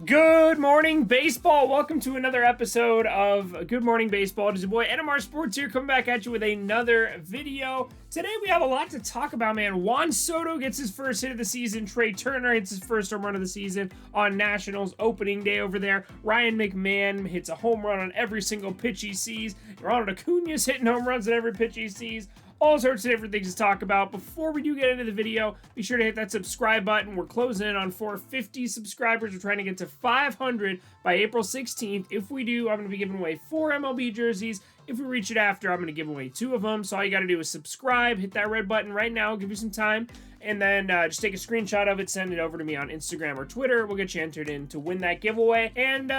Good morning, baseball. Welcome to another episode of Good Morning Baseball. It is your boy NMR Sports here, coming back at you with another video. Today we have a lot to talk about, man. Juan Soto gets his first hit of the season. Trey Turner hits his first home run of the season on Nationals opening day over there. Ryan McMahon hits a home run on every single pitch he sees. Ronald Acuna's hitting home runs on every pitch he sees. All sorts of different things to talk about. Before we do get into the video, be sure to hit that subscribe button. We're closing in on 450 subscribers. We're trying to get to 500 by April 16th. If we do, I'm going to be giving away 4 MLB jerseys. If we reach it after, I'm going to give away 2 of them. So all you got to do is subscribe, hit that red button right now. I'll give you some time. And then just take a screenshot of it, send it over to me on Instagram or Twitter. We'll get you entered in to win that giveaway. And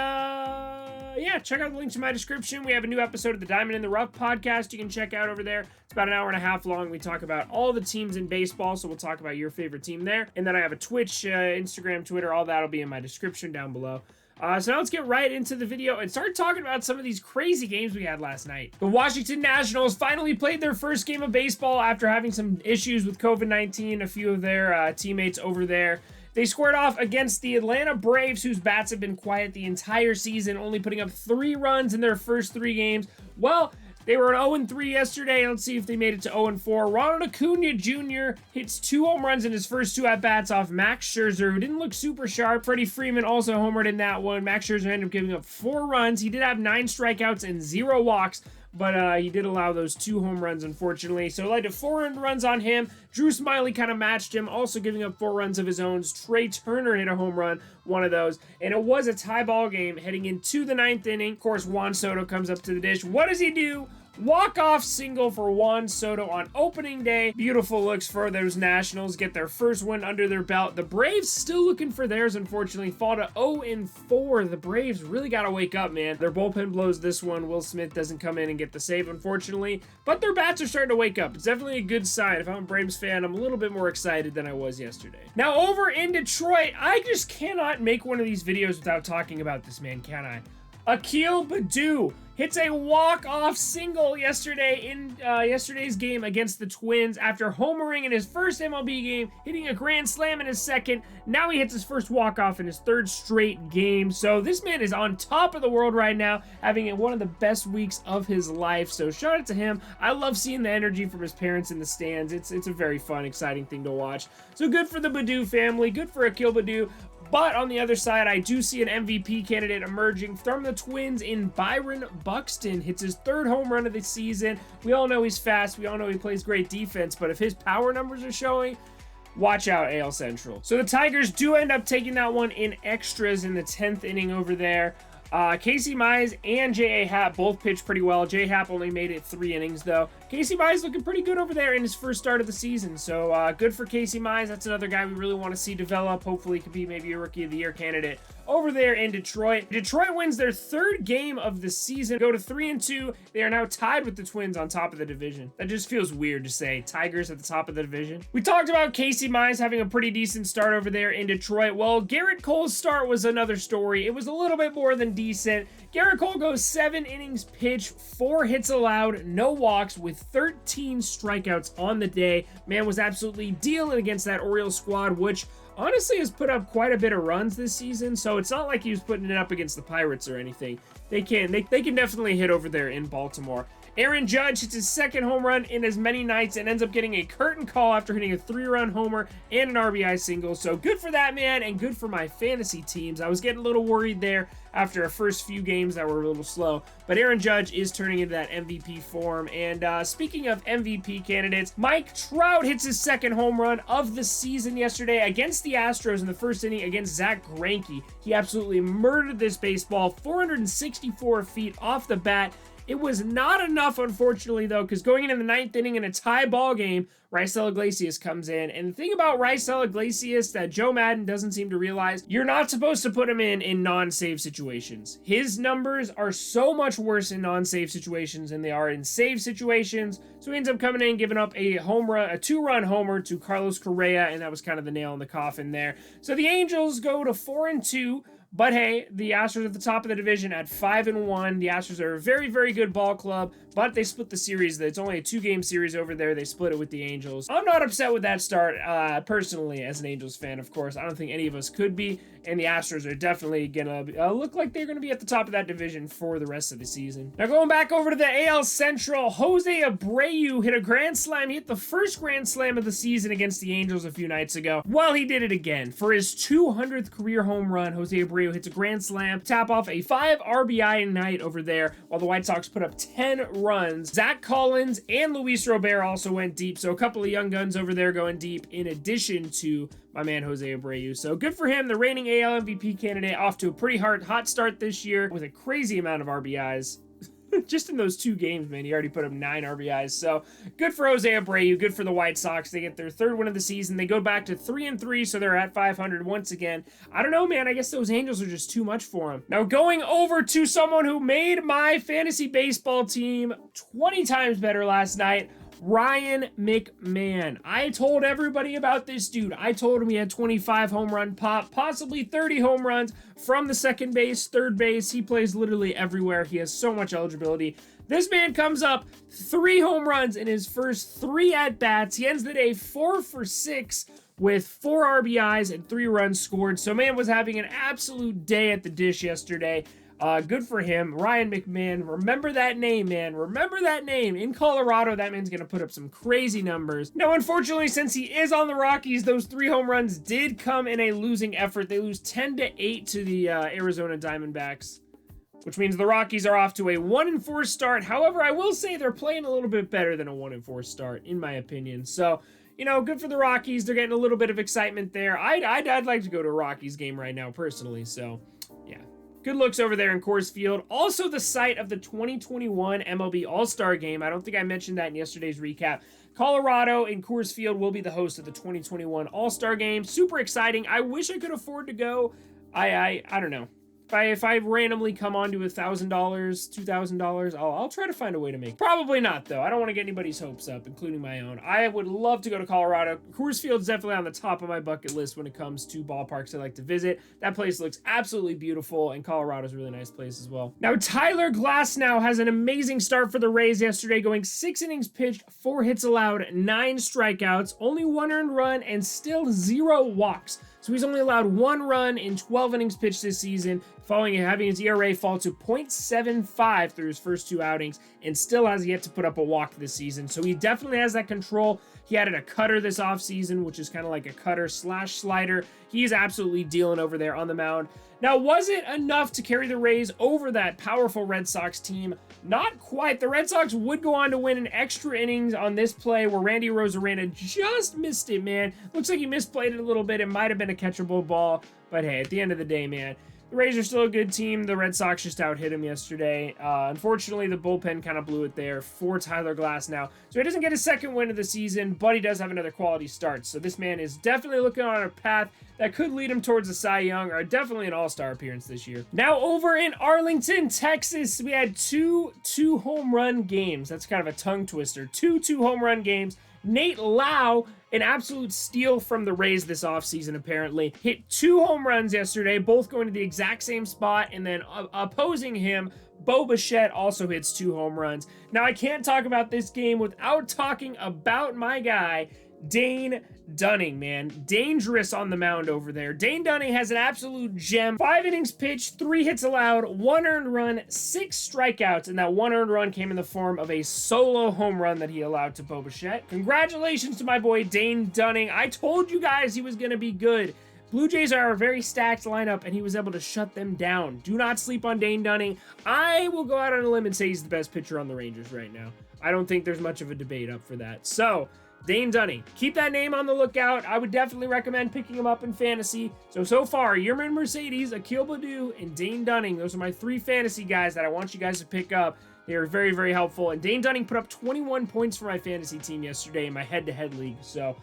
yeah, check out the links in my description. We have a new episode of the Diamond in the Rough podcast you can check out over there. It's about an hour and a half long. We talk about all the teams in baseball, so we'll talk about your favorite team there. And then I have a Twitch, Instagram, Twitter, all that will be in my description down below. So now let's get right into the video and start talking about some of these crazy games we had last night. The Washington Nationals finally played their first game of baseball after having some issues with COVID-19. A few of their teammates over there. They squared off against the Atlanta Braves, whose bats have been quiet the entire season, only putting up 3 runs in their first 3 games. Well, they were at 0-3 yesterday. Let's see if they made it to 0-4. Ronald Acuna Jr. hits 2 home runs in his first 2 at-bats off Max Scherzer, who didn't look super sharp. Freddie Freeman also homered in that one. Max Scherzer ended up giving up 4 runs. He did have 9 strikeouts and 0 walks, but he did allow those 2 home runs, unfortunately. So it led to 4 earned runs on him. Drew Smyly kind of matched him, also giving up 4 runs of his own. Trey Turner hit a home run, one of those. And it was a tie ball game heading into the 9th inning. Of course, Juan Soto comes up to the dish. What does he do? Walk-off single for Juan Soto on opening day. Beautiful looks for those Nationals. Get their first win under their belt. The Braves still looking for theirs, unfortunately. Fall to 0-4. The Braves really got to wake up, man. Their bullpen blows this one. Will Smith doesn't come in and get the save, unfortunately. But their bats are starting to wake up. It's definitely a good sign. If I'm a Braves fan, I'm a little bit more excited than I was yesterday. Now, over in Detroit, I just cannot make one of these videos without talking about this man, can I? Akil Baddoo hits a walk-off single yesterday in yesterday's game against the Twins after homering in his first MLB game, hitting a grand slam in his second. Now he hits his first walk-off in his 3rd straight game. So this man is on top of the world right now, having one of the best weeks of his life. So shout out to him. I love seeing the energy from his parents in the stands. It's a very fun, exciting thing to watch. So good for the Baddoo family. Good for Akil Baddoo. But on the other side, I do see an MVP candidate emerging from the Twins in Byron Buxton. Hits his 3rd home run of the season. We all know he's fast. We all know he plays great defense. But if his power numbers are showing, watch out, AL Central. So the Tigers do end up taking that one in extras in the 10th inning over there. Casey Mize and J.A. Happ both pitched pretty well. J. Happ only made it 3 innings, though. Casey Mize looking pretty good over there in his first start of the season. So good for Casey Mize. That's another guy we really want to see develop. Hopefully he could be maybe a Rookie of the Year candidate over there in Detroit. Detroit wins their 3rd game of the season. Go to 3-2. They are now tied with the Twins on top of the division. That just feels weird to say. Tigers at the top of the division. We talked about Casey Mize having a pretty decent start over there in Detroit. Well, Garrett Cole's start was another story. It was a little bit more than decent. Garrett Cole goes 7 innings pitched, 4 hits allowed, no walks, with 13 strikeouts on the day. Man was absolutely dealing against that Orioles squad, which honestly has put up quite a bit of runs this season, so it's not like he was putting it up against the Pirates or anything. They can definitely hit over there in Baltimore. Aaron Judge hits his 2nd home run in as many nights and ends up getting a curtain call after hitting a 3-run homer and an RBI single. So good for that man and good for my fantasy teams. I was getting a little worried there after our first few games that were a little slow. But Aaron Judge is turning into that MVP form. And speaking of MVP candidates, Mike Trout hits his 2nd home run of the season yesterday against the Astros in the 1st inning against Zach Greinke. He absolutely murdered this baseball, 464 feet off the bat. It was not enough, unfortunately, though, because going into the 9th inning in a tie ball game, Raisel Iglesias comes in. And the thing about Raisel Iglesias that Joe Madden doesn't seem to realize, you're not supposed to put him in non-save situations. His numbers are so much worse in non-save situations than they are in save situations. So he ends up coming in, giving up a home run, a 2-run homer to Carlos Correa, and that was kind of the nail in the coffin there. So the Angels go to 4-2. But hey, the Astros at the top of the division at 5-1. The Astros are a very, very good ball club, but they split the series. It's only a 2-game series over there. They split it with the Angels. I'm not upset with that start, personally, as an Angels fan, of course. I don't think any of us could be, and the Astros are definitely gonna look like they're gonna be at the top of that division for the rest of the season. Now, going back over to the AL Central, Jose Abreu hit a grand slam. He hit the first grand slam of the season against the Angels a few nights ago. Well, he did it again. For his 200th career home run, Jose Abreu hits a grand slam, tap off a 5 RBI night over there, while the White Sox put up 10 runs. Zach Collins and Luis Robert also went deep, so a couple of young guns over there going deep, in addition to my man Jose Abreu. So good for him, the reigning AL MVP candidate, off to a pretty hot start this year with a crazy amount of RBIs. Just in those 2 games, man, he already put up 9 RBIs. So good for Jose Abreu, good for the White Sox. They get their 3rd win of the season. They go back to 3-3, so they're at 500 once again. I don't know, man. I guess those Angels are just too much for him. Now, going over to someone who made my fantasy baseball team 20 times better last night, Ryan McMahon. I told everybody about this dude. I told him he had 25 home run pop, possibly 30 home runs from the second base, third base. He plays literally everywhere. He has so much eligibility. This man comes up 3 home runs in his first 3 at-bats. He ends the day 4 for 6 with 4 RBIs and 3 runs scored. So man was having an absolute day at the dish yesterday. Good for him. Ryan McMahon. Remember that name, man. Remember that name. In Colorado, that man's going to put up some crazy numbers. Now, unfortunately, since he is on the Rockies, those 3 home runs did come in a losing effort. They lose 10-8 to the Arizona Diamondbacks, which means the Rockies are off to a 1-4 start. However, I will say they're playing a little bit better than a 1-4 start, in my opinion. So, you know, good for the Rockies. They're getting a little bit of excitement there. I'd like to go to a Rockies game right now, personally. So, yeah. Good looks over there in Coors Field. Also the site of the 2021 MLB All-Star Game. I don't think I mentioned that in yesterday's recap. Colorado and Coors Field will be the host of the 2021 All-Star Game. Super exciting. I wish I could afford to go. I don't know. If I randomly come on to $1,000, $2,000, I'll try to find a way to make it. Probably not, though. I don't want to get anybody's hopes up, including my own. I would love to go to Colorado. Coors Field's definitely on the top of my bucket list when it comes to ballparks I like to visit. That place looks absolutely beautiful, and Colorado's a really nice place as well. Now, Tyler Glasnow has an amazing start for the Rays yesterday, going 6 innings pitched, 4 hits allowed, 9 strikeouts, only 1 earned run, and still 0 walks. So he's only allowed 1 run in 12 innings pitched this season, following having his ERA fall to .75 through his first 2 outings, and still has yet to put up a walk this season. So he definitely has that control. He added a cutter this offseason, which is kind of like a cutter/slider. He's absolutely dealing over there on the mound. Now, was it enough to carry the Rays over that powerful Red Sox team? Not quite. The Red Sox would go on to win an extra innings on this play where Randy Rosarena just missed it, man. Looks like he misplayed it a little bit. It might have been a catchable ball, but hey, at the end of the day, man, the Rays are still a good team. The Red Sox just out-hit him yesterday. Unfortunately, the bullpen kind of blew it there for Tyler Glasnow. So he doesn't get his 2nd win of the season, but he does have another quality start. So this man is definitely looking on a path that could lead him towards a Cy Young or definitely an All-Star appearance this year. Now, over in Arlington, Texas, we had two home run games. That's kind of a tongue twister. Two home run games. Nate Lau, an absolute steal from the Rays this offseason, apparently, hit 2 home runs yesterday, both going to the exact same spot, and then opposing him, Bo Bichette also hits 2 home runs. Now, I can't talk about this game without talking about my guy, Dane Dunning, man. Dangerous on the mound over there. Dane Dunning has an absolute gem. 5 innings pitched, 3 hits allowed, 1 earned run, 6 strikeouts, and that 1 earned run came in the form of a solo home run that he allowed to Bo Bichette. Congratulations to my boy Dane Dunning. I told you guys he was going to be good. Blue Jays are a very stacked lineup, and he was able to shut them down. Do not sleep on Dane Dunning. I will go out on a limb and say he's the best pitcher on the Rangers right now. I don't think there's much of a debate up for that. So, Dane Dunning, keep that name on the lookout. I would definitely recommend picking him up in fantasy. So far, Yerman Mercedes, Akil Baddoo, and Dane Dunning. Those are my 3 fantasy guys that I want you guys to pick up. They are very, very helpful. And Dane Dunning put up 21 points for my fantasy team yesterday in my head-to-head league. So,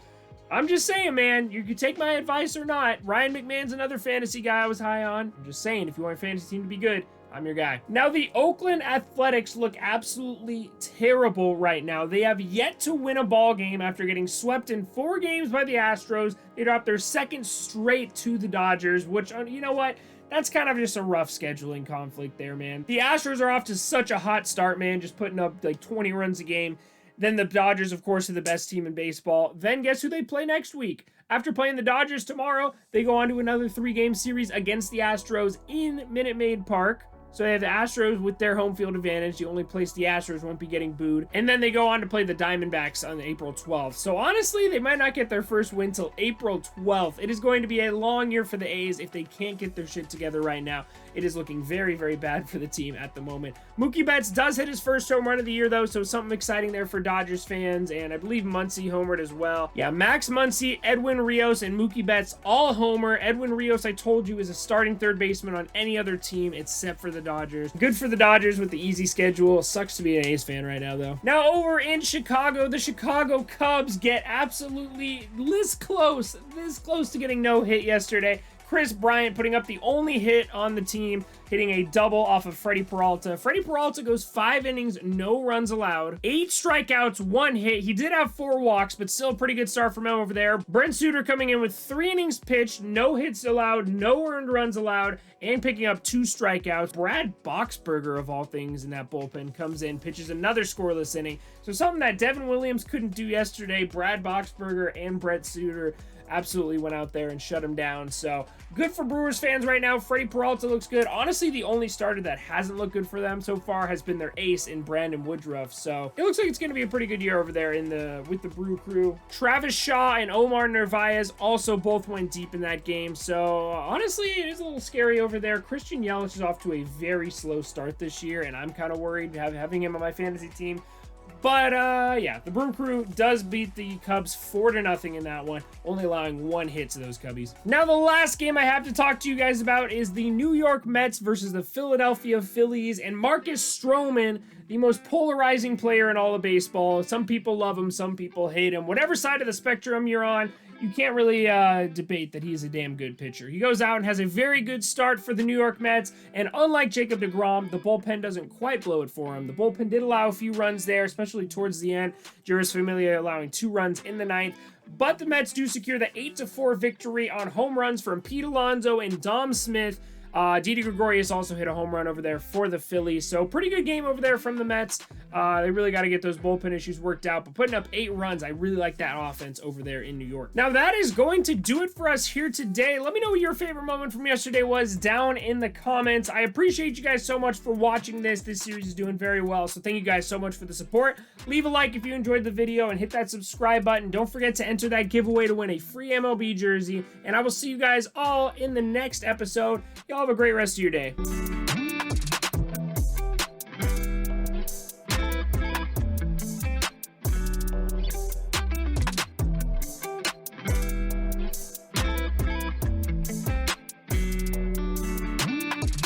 I'm just saying, man, you can take my advice or not. Ryan McMahon's another fantasy guy I was high on. I'm just saying, if you want your fantasy team to be good, I'm your guy. Now, the Oakland Athletics look absolutely terrible right now. They have yet to win a ball game after getting swept in 4 games by the Astros. They dropped their 2nd straight to the Dodgers, which, you know what? that's kind of just a rough scheduling conflict there, man. The Astros are off to such a hot start, man, just putting up like 20 runs a game. Then the Dodgers, of course, are the best team in baseball. Then guess who they play next week? After playing the Dodgers tomorrow, they go on to another 3-game series against the Astros in Minute Maid Park. So they have the Astros with their home field advantage. The only place the Astros won't be getting booed. And then they go on to play the Diamondbacks on April 12th. So honestly, they might not get their first win till April 12th. It is going to be a long year for the A's if they can't get their shit together right now. It is looking very, very bad for the team at the moment. Mookie Betts does hit his first home run of the year, though, so something exciting there for Dodgers fans. And I believe Muncy homered as well. Yeah, Max Muncy, Edwin Rios, and Mookie Betts all homer. Edwin Rios, I told you, is a starting third baseman on any other team except for the Dodgers. Good for the Dodgers with the easy schedule. Sucks to be an A's fan right now, though. Now, over in Chicago, the Chicago Cubs get absolutely this close to getting no hit yesterday. Chris Bryant putting up the only hit on the team, hitting a double off of Freddie Peralta. Freddie Peralta goes 5 innings, no runs allowed, 8 strikeouts, 1 hit. He did have 4 walks, but still a pretty good start from him over there. Brent Suter coming in with 3 innings pitched, no hits allowed, no earned runs allowed, and picking up 2 strikeouts. Brad Boxberger, of all things, in that bullpen comes in, pitches another scoreless inning. So something that Devin Williams couldn't do yesterday, Brad Boxberger and Brent Suter absolutely went out there and shut him down. So good for Brewers fans right now. Freddie Peralta looks good. Honestly, the only starter that hasn't looked good for them so far has been their ace in Brandon Woodruff. So it looks like it's going to be a pretty good year over there with the Brew Crew. Travis Shaw and Omar Narvaez also both went deep in that game. So honestly, it is a little scary over there. Christian Yelich is off to a very slow start this year, and I'm kind of worried having him on my fantasy team. But, yeah, the Brew Crew does beat the Cubs 4-0 in that one, only allowing 1 hit to those Cubbies. Now, the last game I have to talk to you guys about is the New York Mets versus the Philadelphia Phillies, and Marcus Stroman, the most polarizing player in all of baseball. Some people love him, some people hate him. Whatever side of the spectrum you're on, you can't really debate that he's a damn good pitcher. He goes out and has a very good start for the New York Mets, and unlike Jacob deGrom, the bullpen doesn't quite blow it for him. The bullpen did allow a few runs there, especially towards the end. Juris Familia allowing 2 runs in the 9th, but the Mets do secure the 8-4 victory on home runs from Pete Alonso and Dom Smith. Didi Gregorius also hit a home run over there for the Phillies. So pretty good game over there from the Mets. They really got to get those bullpen issues worked out. But putting up 8 runs, I really like that offense over there in New York. Now that is going to do it for us here today. Let me know what your favorite moment from yesterday was down in the comments. I appreciate you guys so much for watching this. This series is doing very well. So thank you guys so much for the support. Leave a like if you enjoyed the video and hit that subscribe button. Don't forget to enter that giveaway to win a free MLB jersey. And I will see you guys all in the next episode. Y'all have a great rest of your day.